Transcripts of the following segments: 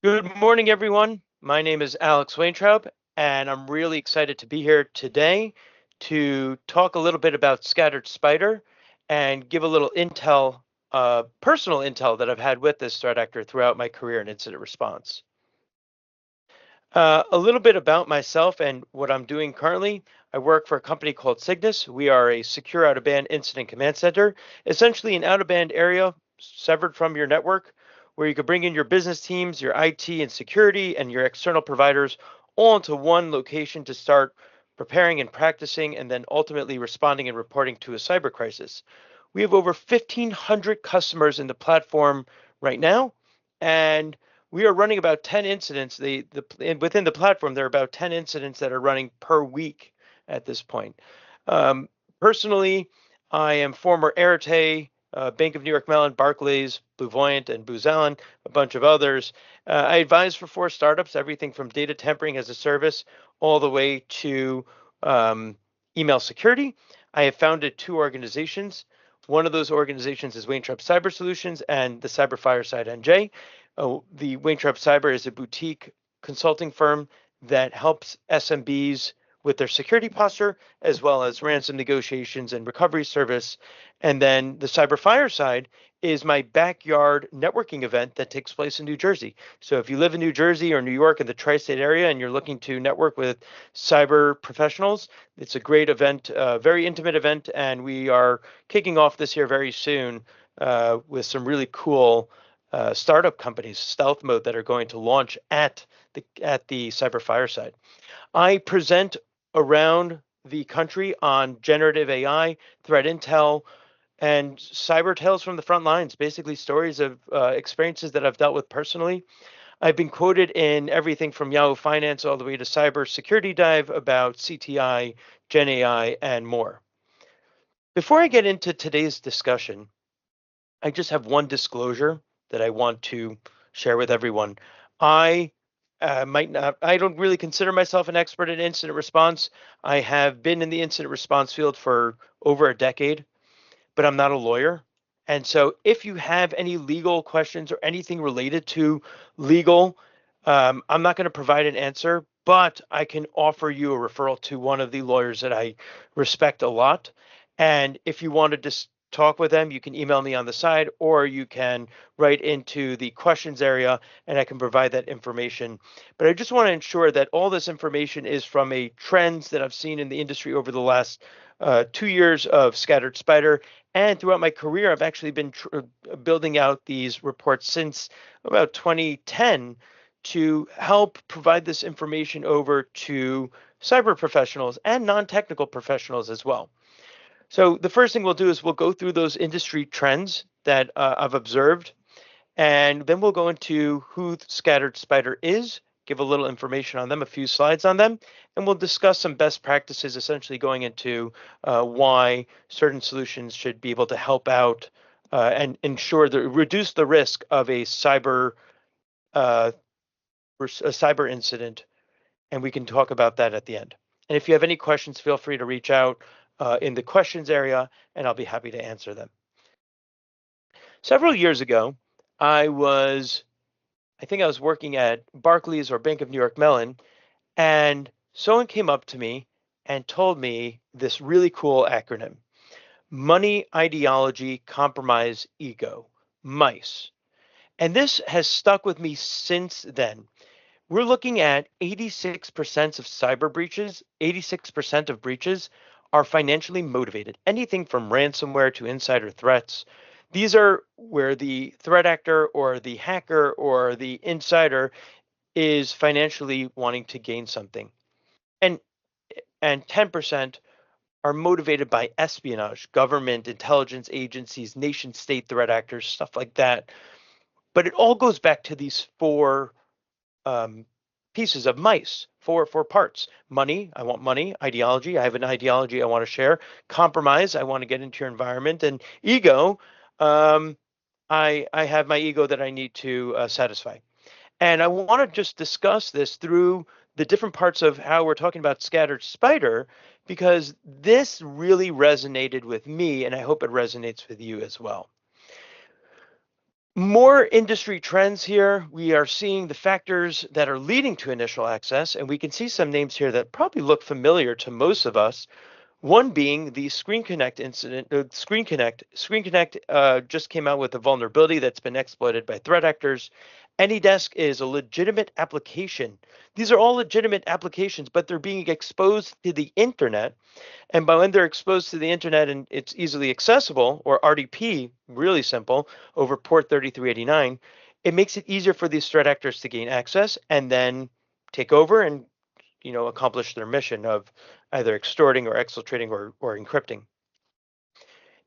Good morning, everyone. My name is Alex Weintraub, and I'm really excited to be here today to talk a little bit about Scattered Spider and give a little intel, personal intel that I've had with this threat actor throughout my career in incident response. A little bit about myself and what I'm doing currently. I work for a company called Cygnus. We are a secure out-of-band incident command center, essentially an out-of-band area severed from your network where you could bring in your business teams, your IT and security, and your external providers all into one location to start preparing and practicing and then ultimately responding and reporting to a cyber crisis. We have over 1,500 customers in the platform right now, and we are running about 10 incidents. Within the platform, there are about 10 incidents that are running per week at this point. Um, Personally, I am former Arete, Bank of New York Mellon, Barclays, Bluevoyant, and Booz Allen, a bunch of others. I advise for 4 startups, everything from data tampering as a service all the way to um, email security. I have founded 2 organizations. One of those organizations is Weintraub Cyber Solutions and the Cyber Fireside NJ. The Weintraub Cyber is a boutique consulting firm that helps SMBs with their security posture, as well as ransom negotiations and recovery service. And then the Cyber Fireside is my backyard networking event that takes place in New Jersey. So if you live in New Jersey or New York in the tri-state area and you're looking to network with cyber professionals, it's a great event, very intimate event, and we are kicking off this year very soon with some really cool startup companies, stealth mode, that are going to launch at the Cyber Fireside. I present around the country on generative AI, threat intel, and cyber tales from the front lines, basically stories of experiences that I've dealt with personally. I've been quoted in everything from Yahoo Finance all the way to Cyber Security Dive about CTI, Gen AI, and more. Before I get into today's discussion, I just have one disclosure that I want to share with everyone. I I don't really consider myself an expert in incident response. I have been in the incident response field for over a decade, but I'm not a lawyer. And so if you have any legal questions or anything related to legal, I'm not going to provide an answer, but I can offer you a referral to one of the lawyers that I respect a lot. And if you want to just talk with them, you can email me on the side, or you can write into the questions area and I can provide that information. But I just want to ensure that all this information is from a trends that I've seen in the industry over the last 2 years of Scattered Spider. And throughout my career, I've actually been building out these reports since about 2010 to help provide this information over to cyber professionals and non-technical professionals as well. So the first thing we'll do is we'll go through those industry trends that I've observed, and then we'll go into who Scattered Spider is, give a little information on them, a few slides on them, and we'll discuss some best practices, essentially going into why certain solutions should be able to help out and ensure that reduce the risk of uh, a cyber incident. And we can talk about that at the end. And if you have any questions, feel free to reach out in the questions area, and I'll be happy to answer them. Several years ago, I think I was working at Barclays or Bank of New York Mellon, and someone came up to me and told me this really cool acronym: Money, Ideology, Compromise, Ego, MICE. And this has stuck with me since then. We're looking at 86% of cyber breaches, 86% of breaches are financially motivated. Anything from ransomware to insider threats. These are where the threat actor or the hacker or the insider is financially wanting to gain something. And 10% are motivated by espionage, government, intelligence agencies, nation state threat actors, stuff like that. But it all goes back to these four um, pieces of mice, four parts. Money, I want money. Ideology, I have an ideology I want to share. Compromise, I want to get into your environment. And ego, um, I have my ego that I need to satisfy. And I want to just discuss this through the different parts of how we're talking about Scattered Spider, because this really resonated with me, and I hope it resonates with you as well. More industry trends here. We are seeing the factors that are leading to initial access, and we can see some names here that probably look familiar to most of us. One being the Screen Connect incident. Screen Connect just came out with a vulnerability that's been exploited by threat actors. AnyDesk is a legitimate application. These are all legitimate applications, but they're being exposed to the internet. And by when they're exposed to the internet and it's easily accessible, or RDP, really simple, over port 3389, it makes it easier for these threat actors to gain access and then take over and accomplish their mission of either extorting or exfiltrating or encrypting.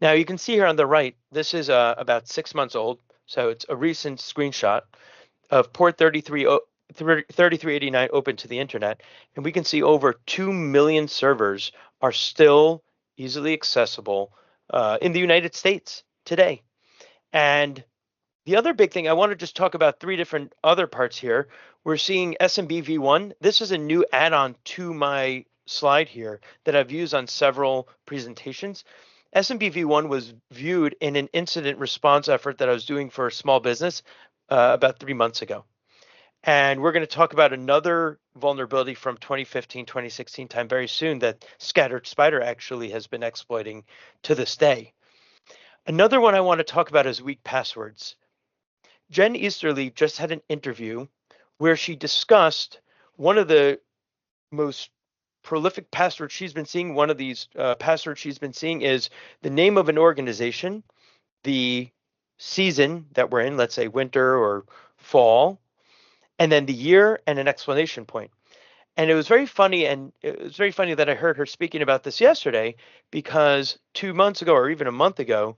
Now you can see here on the right, this is about 6 months old, so it's a recent screenshot of port 3389 open to the internet, and we can see over 2 million servers are still easily accessible in the United States today. And the other big thing, I want to just talk about three different other parts here. We're seeing SMB v1. This is a new add-on to my slide here that I've used on several presentations. SMB v1 was viewed in an incident response effort that I was doing for a small business about 3 months ago. And we're going to talk about another vulnerability from 2015, 2016 time very soon that Scattered Spider actually has been exploiting to this day. Another one I want to talk about is weak passwords. Jen Easterly just had an interview where she discussed one of the most prolific passwords she's been seeing. One of these passwords she's been seeing is the name of an organization, the season that we're in, let's say winter or fall, and then the year and an explanation point. And it was very funny, and it was very funny that I heard her speaking about this yesterday, because 2 months ago or even a month ago,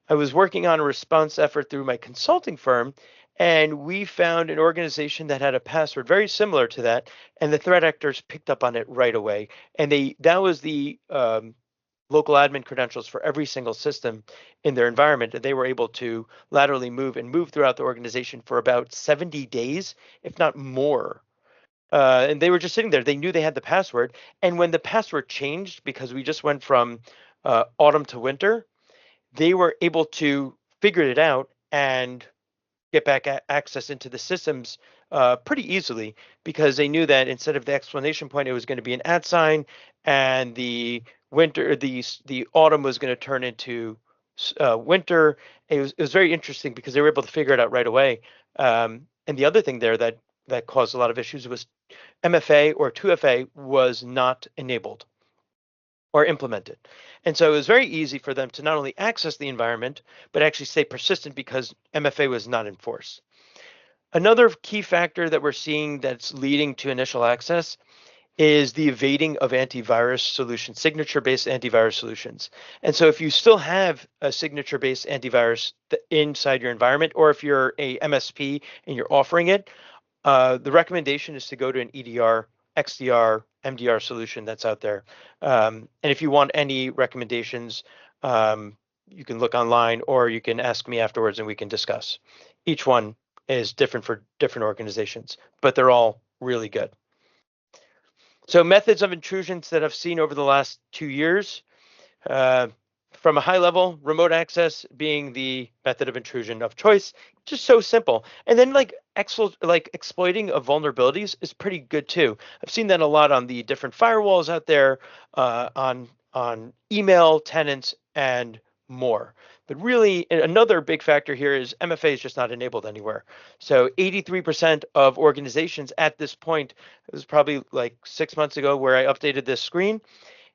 I was working on a response effort through my consulting firm, and we found an organization that had a password very similar to that, and the threat actors picked up on it right away. And that was the local admin credentials for every single system in their environment, and they were able to laterally move throughout the organization for about 70 days, if not more. And they were just sitting there. They knew they had the password, and when the password changed, because we just went from autumn to winter, they were able to figure it out and get back access into the systems pretty easily, because they knew that instead of the explanation point, it was going to be an @ sign, and the autumn was going to turn into winter. It was very interesting because they were able to figure it out right away. And the other thing there that caused a lot of issues was MFA or 2FA was not enabled or implemented. And so it was very easy for them to not only access the environment, but actually stay persistent because MFA was not enforced. Another key factor that we're seeing that's leading to initial access is the evading of antivirus solutions, signature-based antivirus solutions. And so if you still have a signature-based antivirus inside your environment, or if you're a MSP and you're offering it, the recommendation is to go to an EDR, XDR, MDR solution that's out there. And if you want any recommendations, you can look online or you can ask me afterwards and we can discuss. Each one is different for different organizations, but they're all really good. So methods of intrusions that I've seen over the last 2 years, from a high level, remote access being the method of intrusion of choice, just so simple. And then exploiting of vulnerabilities is pretty good too. I've seen that a lot on the different firewalls out there, on email tenants and more. But really, another big factor here is MFA is just not enabled anywhere. So 83% of organizations at this point, it was probably like 6 months ago where I updated this screen,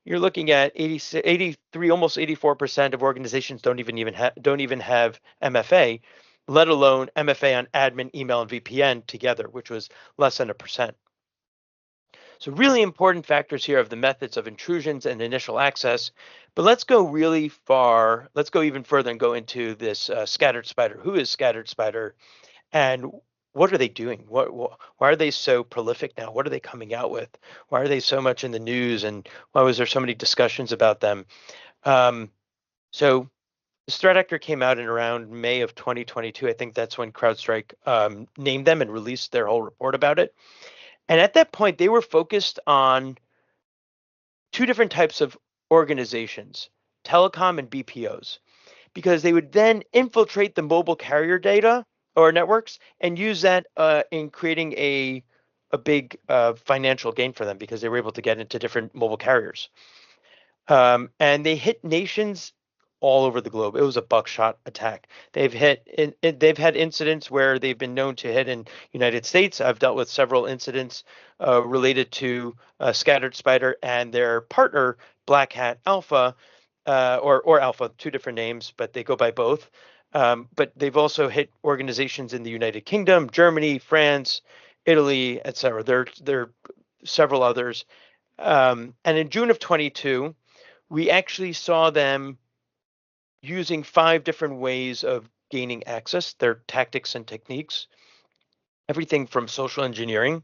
you're looking at 83, almost 84% of organizations don't even have MFA, let alone MFA on admin, email, and VPN together, which was less than 1%. So really important factors here of the methods of intrusions and initial access. But let's go really far. Let's go even further and go into this Scattered Spider. Who is Scattered Spider, and what are they doing? Why are they so prolific now? What are they coming out with? Why are they so much in the news? And why was there so many discussions about them? So this threat actor came out in around May of 2022. I think that's when CrowdStrike named them and released their whole report about it. And at that point, they were focused on two different types of organizations, telecom and BPOs, because they would then infiltrate the mobile carrier data or networks and use that in creating a big financial gain for them because they were able to get into different mobile carriers. And they hit nations all over the globe. It was a buckshot attack. They've had incidents where they've been known to hit in United States. I've dealt with several incidents related to Scattered Spider and their partner Black Hat Alpha, or Alpha, two different names, but they go by both. But they've also hit organizations in the United Kingdom, Germany, France, Italy, etc. There are several others. And in June of 22, we actually saw them using 5 different ways of gaining access, their tactics and techniques, everything from social engineering,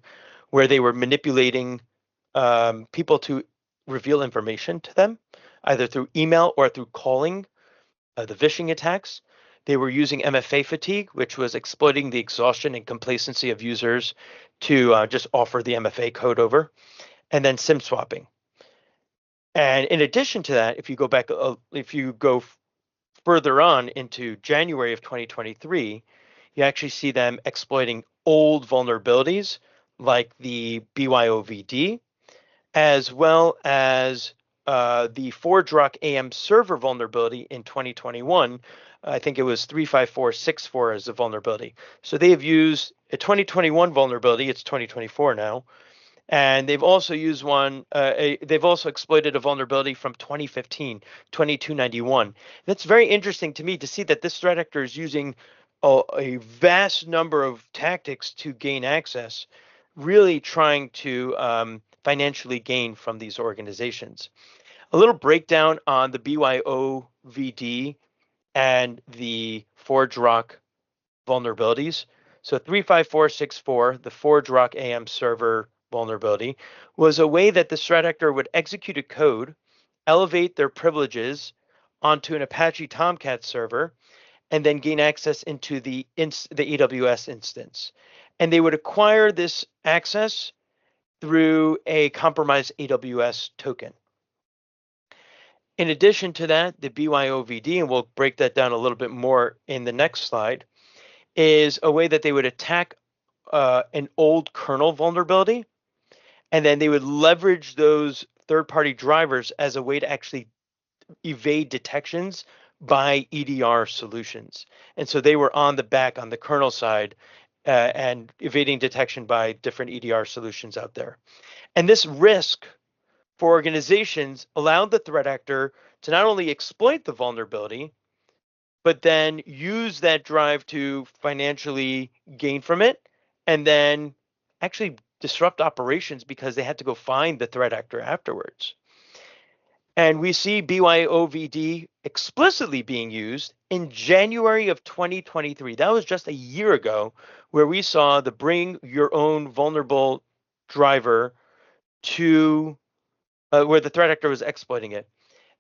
where they were manipulating people to reveal information to them, either through email or through calling, the phishing attacks. They were using MFA fatigue, which was exploiting the exhaustion and complacency of users to just offer the MFA code over, and then SIM swapping. And in addition to that, if you go further on into January of 2023, you actually see them exploiting old vulnerabilities like the BYOVD, as well as the ForgeRock AM server vulnerability in 2021. I think it was 35464 as a vulnerability. So they have used a 2021 vulnerability. It's 2024 now. And they've also used they've also exploited a vulnerability from 2015, 2291. That's very interesting to me to see that this threat actor is using a vast number of tactics to gain access, really trying to financially gain from these organizations. A little breakdown on the BYOVD and the ForgeRock vulnerabilities. So 35464, the ForgeRock AM server vulnerability, was a way that the threat actor would execute a code, elevate their privileges onto an Apache Tomcat server, and then gain access into the AWS instance. And they would acquire this access through a compromised AWS token. In addition to that, the BYOVD, and we'll break that down a little bit more in the next slide, is a way that they would attack an old kernel vulnerability, and then they would leverage those third-party drivers as a way to actually evade detections by EDR solutions. And so they were on the kernel side and evading detection by different EDR solutions out there. And this risk for organizations allowed the threat actor to not only exploit the vulnerability, but then use that drive to financially gain from it and then actually disrupt operations because they had to go find the threat actor afterwards. And we see BYOVD explicitly being used in January of 2023. That was just a year ago, where we saw the bring your own vulnerable driver to where the threat actor was exploiting it.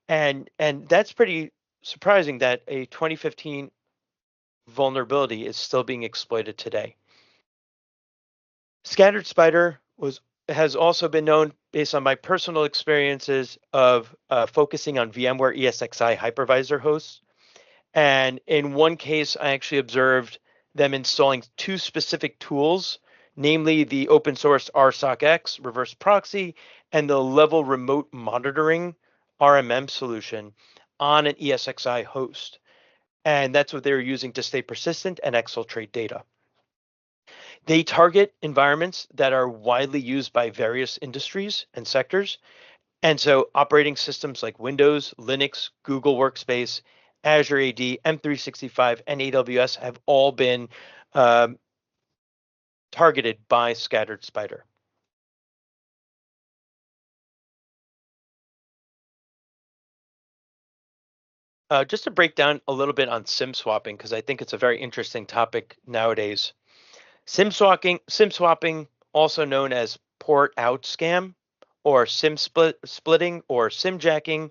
And that's pretty surprising that a 2015 vulnerability is still being exploited today. Scattered Spider has also been known, based on my personal experiences of focusing on VMware ESXi hypervisor hosts. And in one case, I actually observed them installing 2 specific tools, namely the open source RSOCX reverse proxy and the level remote monitoring RMM solution on an ESXi host. And that's what they were using to stay persistent and exfiltrate data. They target environments that are widely used by various industries and sectors. And so operating systems like Windows, Linux, Google Workspace, Azure AD, M365, and AWS have all been targeted by Scattered Spider. Just to break down a little bit on SIM swapping, because I think it's a very interesting topic nowadays. SIM swapping, also known as port out scam or SIM splitting or SIM jacking,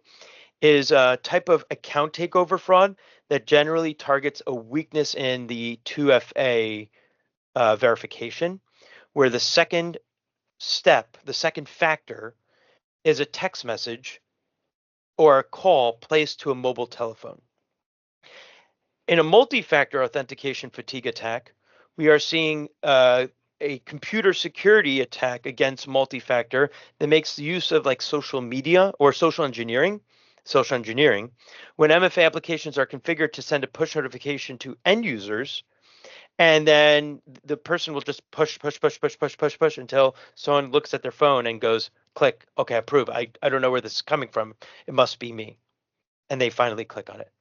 is a type of account takeover fraud that generally targets a weakness in the 2FA verification, where the second step, the second factor, is a text message or a call placed to a mobile telephone. In a multi-factor authentication fatigue attack, we are seeing a computer security attack against multi-factor that makes use of like social media or social engineering, when MFA applications are configured to send a push notification to end users, and then the person will just push until someone looks at their phone and goes, click, okay, approve. I don't know where this is coming from. It must be me. And they finally click on it.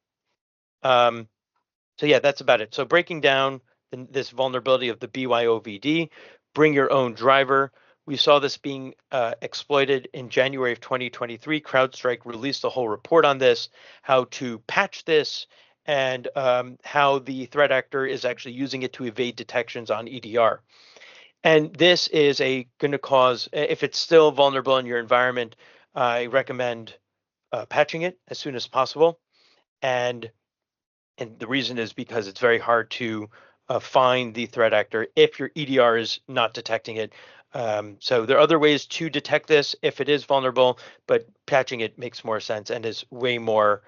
So yeah, that's about it. So breaking down this vulnerability of the BYOVD, bring your own driver. We saw this being exploited in January of 2023. CrowdStrike released a whole report on this, how to patch this, and how the threat actor is actually using it to evade detections on EDR. And this is going to cause, if it's still vulnerable in your environment, I recommend patching it as soon as possible. And the reason is because it's very hard to find the threat actor if your EDR is not detecting it. So there are other ways to detect this if it is vulnerable, but patching it makes more sense and is way more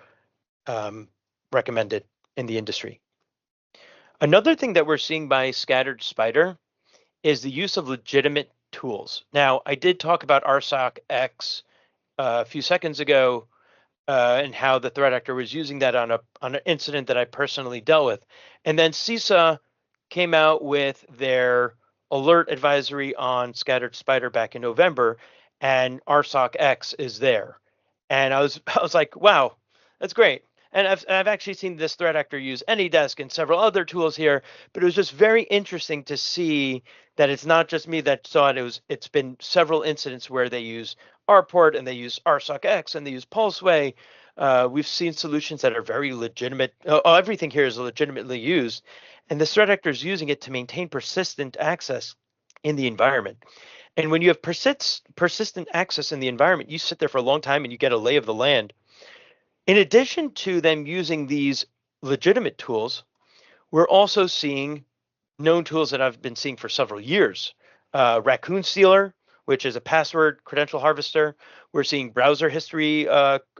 recommended in the industry. Another thing that we're seeing by Scattered Spider is the use of legitimate tools. Now, I did talk about RSOC X a few seconds ago, and how the threat actor was using that on an incident that I personally dealt with. And then CISA came out with their alert advisory on Scattered Spider back in November, and RSOC X is there. And I was I was like, wow, that's great. And I've actually seen this threat actor use AnyDesk and several other tools here, but it was just very interesting to see that it's not just me that saw it. It's been several incidents where they use RPort and they use RSOC X and they use Pulseway. We've seen solutions that are very legitimate. Everything here is legitimately used, and the threat actor is using it to maintain persistent access in the environment. And when you have persistent access in the environment, you sit there for a long time and you get a lay of the land. In addition to them using these legitimate tools, we're also seeing known tools that I've been seeing for several years. Raccoon Stealer, which is a password credential harvester. We're seeing browser history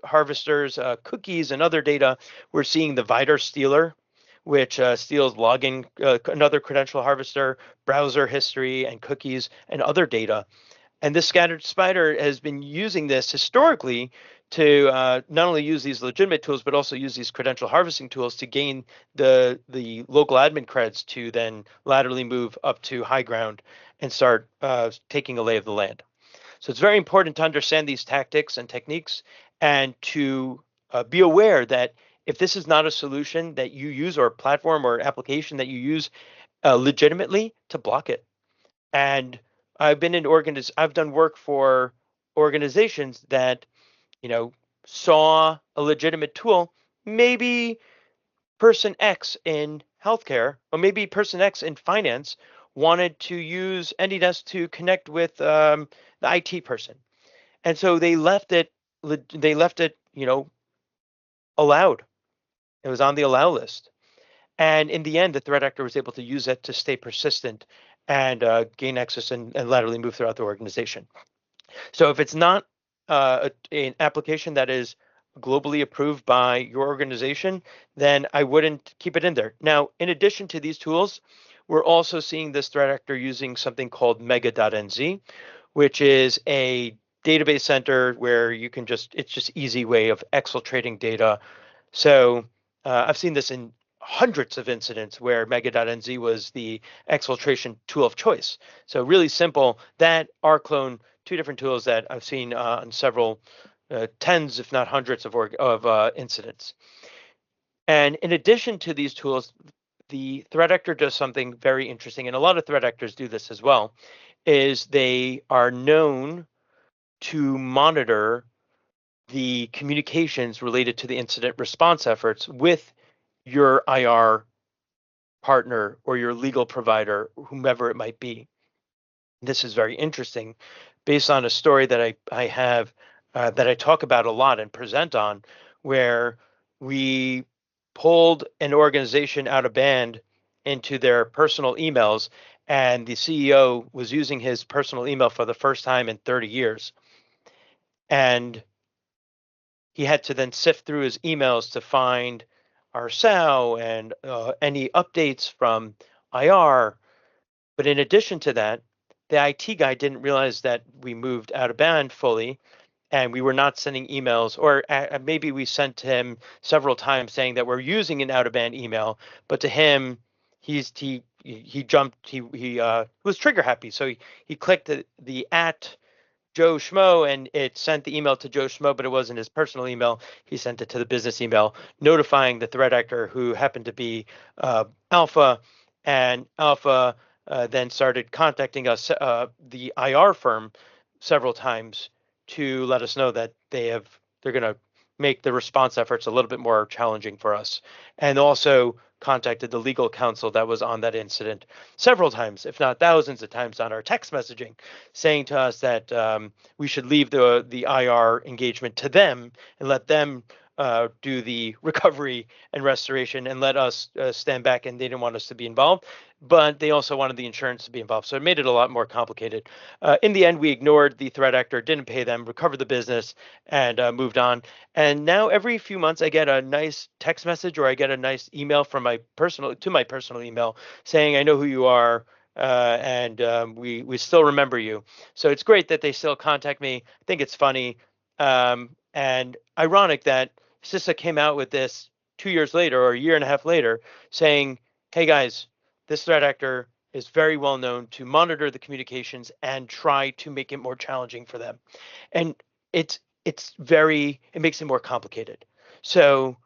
harvesters, cookies, and other data. We're seeing the Vidar Stealer, which steals login, another credential harvester, browser history, and cookies, and other data. And this Scattered Spider has been using this historically to not only use these legitimate tools, but also use these credential harvesting tools to gain the local admin creds to then laterally move up to high ground and start taking a lay of the land. So it's very important to understand these tactics and techniques and to be aware that if this is not a solution that you use or a platform or application that you use legitimately, to block it. And I've done work for organizations that, saw a legitimate tool, maybe person X in healthcare, or maybe person X in finance wanted to use AnyDesk to connect with the IT person. And so they left it, allowed. It was on the allow list. And in the end, the threat actor was able to use it to stay persistent and gain access and laterally move throughout the organization. So if it's not an application that is globally approved by your organization, then I wouldn't keep it in there. Now, in addition to these tools, we're also seeing this threat actor using something called mega.nz, which is a database center where it's just easy way of exfiltrating data. So I've seen this in hundreds of incidents where mega.nz was the exfiltration tool of choice. So really simple. That rclone, two different tools that I've seen on several tens, if not hundreds of incidents. And in addition to these tools, the threat actor does something very interesting, and a lot of threat actors do this as well, is they are known to monitor the communications related to the incident response efforts with your IR partner or your legal provider, whomever it might be. This is very interesting based on a story that I have that I talk about a lot and present on, where we pulled an organization out of band into their personal emails, and the CEO was using his personal email for the first time in 30 years. And he had to then sift through his emails to find our SAO and any updates from IR. But in addition to that, the IT guy didn't realize that we moved out of band fully and we were not sending emails, or maybe we sent him several times saying that we're using an out of band email, but to him, he jumped, he was trigger happy, so he clicked the at Joe Schmo, and it sent the email to Joe Schmo, but it wasn't his personal email. He sent it to the business email, notifying the threat actor, who happened to be Alpha, and Alpha then started contacting us, the IR firm, several times to let us know that they're going to make the response efforts a little bit more challenging for us, and also contacted the legal counsel that was on that incident several times, if not thousands of times, on our text messaging, saying to us that we should leave the IR engagement to them and let them do the recovery and restoration, and let us stand back. And they didn't want us to be involved, but they also wanted the insurance to be involved. So it made it a lot more complicated. In the end, we ignored the threat actor, didn't pay them, recovered the business, and moved on. And now every few months, I get a nice text message, or I get a nice email from my personal email saying, "I know who you are, and we still remember you." So it's great that they still contact me. I think it's funny, and ironic that CISA came out with this 2 years later, or a year and a half later, saying, "Hey guys, this threat actor is very well known to monitor the communications and try to make it more challenging for them." And it makes it more complicated. So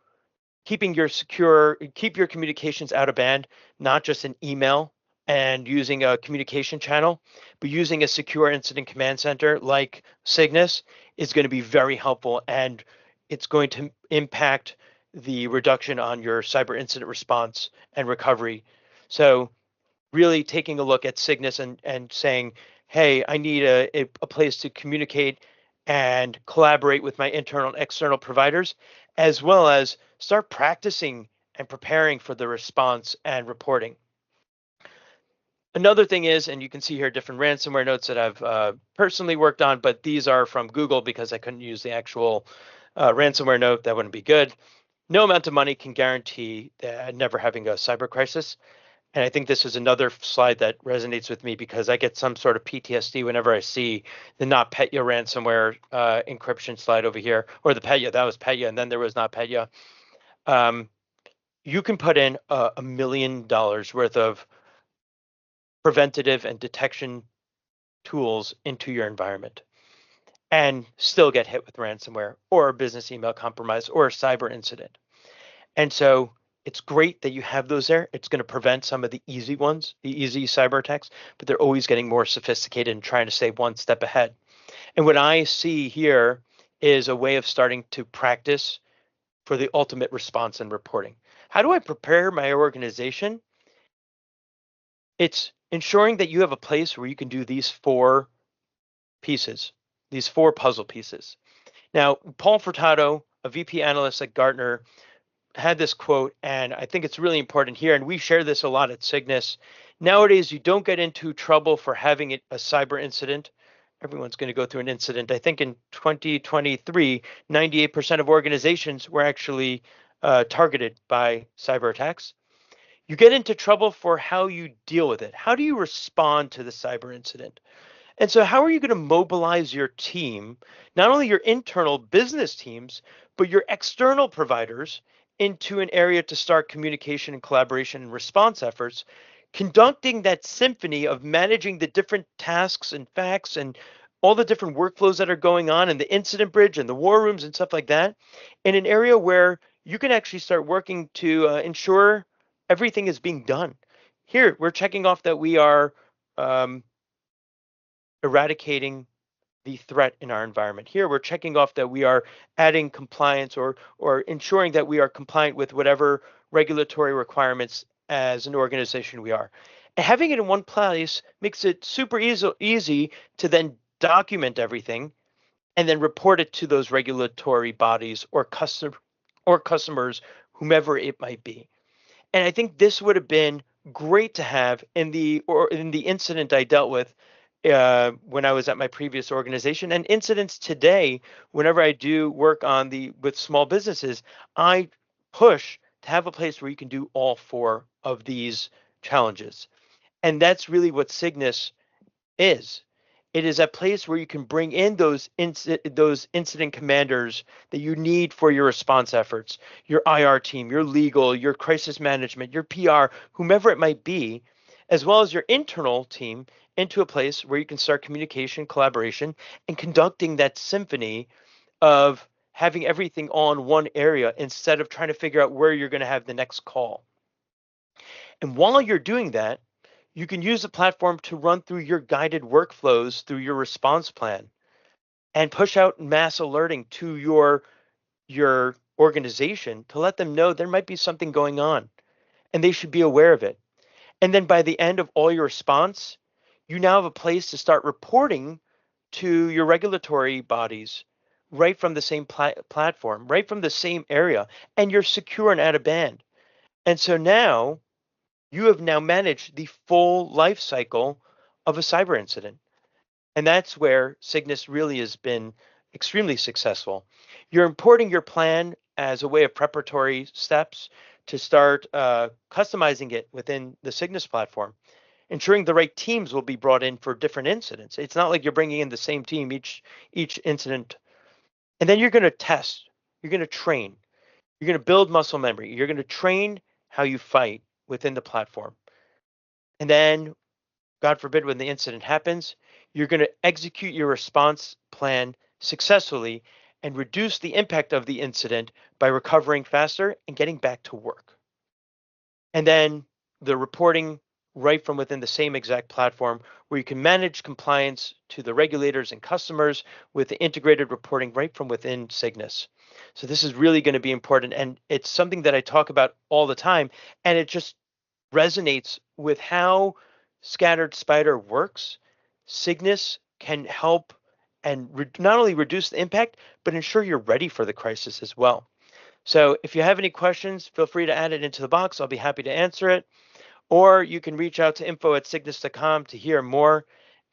keep your communications out of band, not just an email and using a communication channel, but using a secure incident command center like Cygnus is going to be very helpful, and it's going to impact the reduction on your cyber incident response and recovery. So really taking a look at Cygnus and saying, hey, I need a place to communicate and collaborate with my internal and external providers, as well as start practicing and preparing for the response and reporting. Another thing is, and you can see here different ransomware notes that I've personally worked on, but these are from Google because I couldn't use the actual ransomware note. That wouldn't be good. No amount of money can guarantee never having a cyber crisis. And I think this is another slide that resonates with me because I get some sort of PTSD whenever I see the NotPetya ransomware encryption slide over here, or the Petya. That was Petya, and then there was NotPetya. You can put in $1 million worth of preventative and detection tools into your environment and still get hit with ransomware or a business email compromise or a cyber incident. And so it's great that you have those there. It's going to prevent some of the easy ones, the easy cyber attacks, but they're always getting more sophisticated and trying to stay one step ahead. And what I see here is a way of starting to practice for the ultimate response and reporting. How do I prepare my organization? It's ensuring that you have a place where you can do these four pieces, these four puzzle pieces. Now, Paul Furtado, a VP analyst at Gartner, had this quote, and I think it's really important here, and we share this a lot at Cygnus. Nowadays, you don't get into trouble for having a cyber incident. Everyone's going to go through an incident. I think in 2023, 98% of organizations were actually targeted by cyber attacks. You get into trouble for how you deal with it. How do you respond to the cyber incident? And so, how are you going to mobilize your team, not only your internal business teams, but your external providers into an area to start communication and collaboration and response efforts, conducting that symphony of managing the different tasks and facts and all the different workflows that are going on in the incident bridge and the war rooms and stuff like that, in an area where you can actually start working to ensure everything is being done. Here, we're checking off that we are um, eradicating the threat in our environment. Here, we're checking off that we are adding compliance or ensuring that we are compliant with whatever regulatory requirements as an organization we are. And having it in one place makes it super easy to then document everything and then report it to those regulatory bodies or customers, whomever it might be. And I think this would have been great to have in the incident I dealt with when I was at my previous organization, and incidents today. Whenever I do work with small businesses, I push to have a place where you can do all four of these challenges. And that's really what Cygnus is. It is a place where you can bring in those incident commanders that you need for your response efforts, your IR team, your legal, your crisis management, your PR, whomever it might be, as well as your internal team into a place where you can start communication, collaboration, and conducting that symphony of having everything on one area instead of trying to figure out where you're going to have the next call. And while you're doing that, you can use the platform to run through your guided workflows through your response plan and push out mass alerting to your organization to let them know there might be something going on and they should be aware of it. And then by the end of all your response, you now have a place to start reporting to your regulatory bodies right from the same platform, right from the same area, and you're secure and out of band. And so now you have now managed the full life cycle of a cyber incident. And that's where Cygnus really has been extremely successful. You're importing your plan as a way of preparatory steps to start customizing it within the Cygnus platform, ensuring the right teams will be brought in for different incidents. It's not like you're bringing in the same team each incident. And then you're going to test, you're going to train, you're going to build muscle memory, you're going to train how you fight within the platform. And then, God forbid, when the incident happens, you're going to execute your response plan successfully and reduce the impact of the incident by recovering faster and getting back to work. And then the reporting right from within the same exact platform where you can manage compliance to the regulators and customers with the integrated reporting right from within Cygnus. So this is really going to be important. And it's something that I talk about all the time. And it just resonates with how Scattered Spider works. Cygnus can help and not only reduce the impact, but ensure you're ready for the crisis as well. So if you have any questions, feel free to add it into the box. I'll be happy to answer it. Or you can reach out to info@cygnus.com to hear more.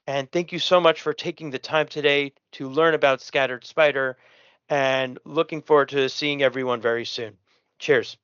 And thank you so much for taking the time today to learn about Scattered Spider, and looking forward to seeing everyone very soon. Cheers.